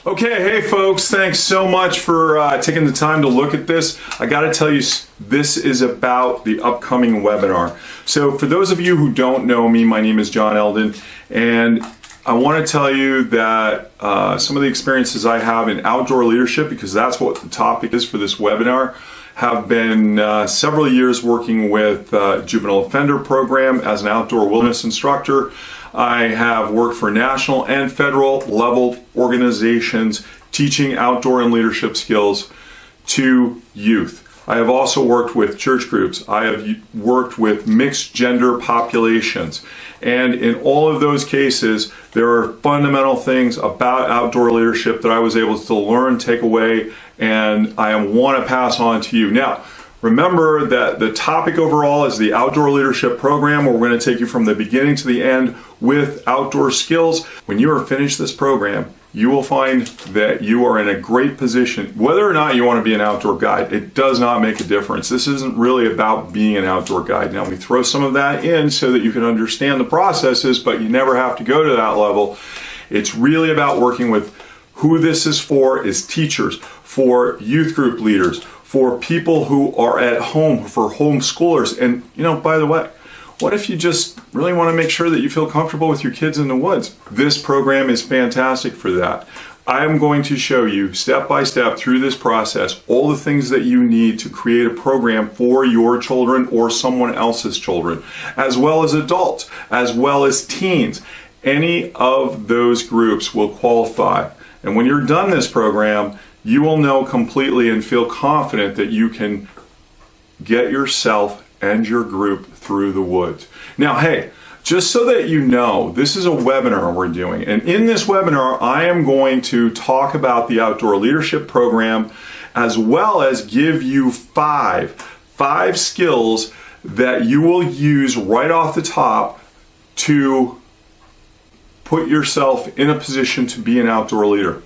Okay, hey folks, thanks so much for taking the time to look at this. I got to tell you, this is about the upcoming webinar. So for those of you who don't know me, my name is John Elden, and I want to tell you that some of the experiences I have in outdoor leadership, because that's what the topic is for this webinar, have been several years working with juvenile offender program as an outdoor wilderness instructor. I have worked for national and federal level organizations teaching outdoor and leadership skills to youth. I have also worked with church groups. I have worked with mixed gender populations. And in all of those cases, there are fundamental things about outdoor leadership that I was able to learn, take away, and I want to pass on to you. Now, remember that the topic overall is the outdoor leadership program, where we're going to take you from the beginning to the end with outdoor skills. When you are finished this program, you will find that you are in a great position. Whether or not you want to be an outdoor guide, it does not make a difference. This isn't really about being an outdoor guide. Now, we throw some of that in so that you can understand the processes, but you never have to go to that level. It's really about working with who this is for is teachers, for youth group leaders, for people who are at home, for homeschoolers. And, by the way, what if you just really want to make sure that you feel comfortable with your kids in the woods? This program is fantastic for that. I am going to show you step by step through this process all the things that you need to create a program for your children or someone else's children, as well as adults, as well as teens. Any of those groups will qualify. And when you're done this program, you will know completely and feel confident that you can get yourself and your group through the woods. Now, hey, just so that you know, this is a webinar we're doing. And in this webinar, I am going to talk about the outdoor leadership program, as well as give you five skills that you will use right off the top to put yourself in a position to be an outdoor leader.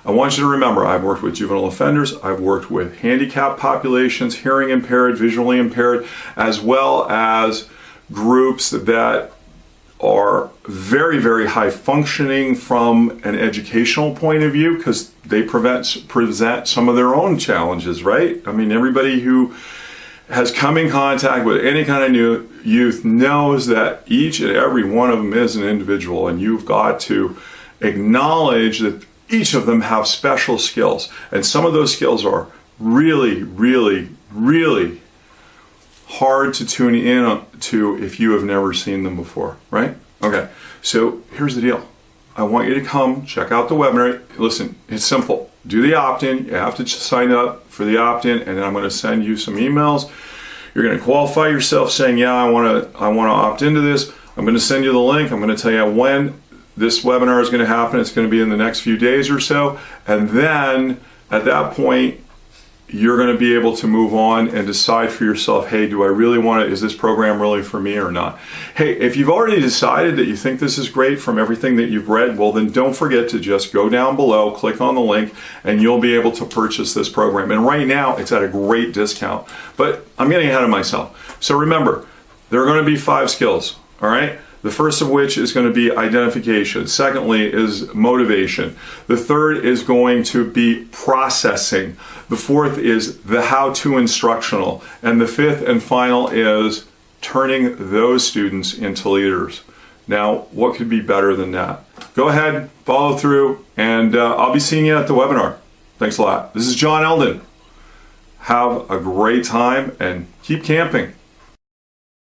I want you to remember, I've worked with juvenile offenders, I've worked with handicapped populations, hearing impaired, visually impaired, as well as groups that are very, very high functioning from an educational point of view, because they present some of their own challenges, right? I mean, everybody who has come in contact with any kind of new youth knows that each and every one of them is an individual, and you've got to acknowledge that each of them have special skills, and some of those skills are really, really, really hard to tune in to if you have never seen them before, right? Okay, so here's the deal. I want you to come check out the webinar. Listen, it's simple. Do the opt-in. You have to sign up for the opt-in, and then I'm going to send you some emails. You're going to qualify yourself saying, yeah, I want to opt into this. I'm going to send you the link. I'm going to tell you when this webinar is going to happen. It's going to be in the next few days or so. And then at that point, you're going to be able to move on and decide for yourself, hey, do I really want it? Is this program really for me or not? Hey, if you've already decided that you think this is great from everything that you've read, well, then don't forget to just go down below, click on the link, and you'll be able to purchase this program. And right now, it's at a great discount. But I'm getting ahead of myself. So remember, there are going to be 5 skills, all right? The first of which is going to be identification. Secondly is motivation. The third is going to be processing. The fourth is the how-to instructional. And the fifth and final is turning those students into leaders. Now, what could be better than that? Go ahead, follow through, and I'll be seeing you at the webinar. Thanks a lot. This is John Elden. Have a great time and keep camping.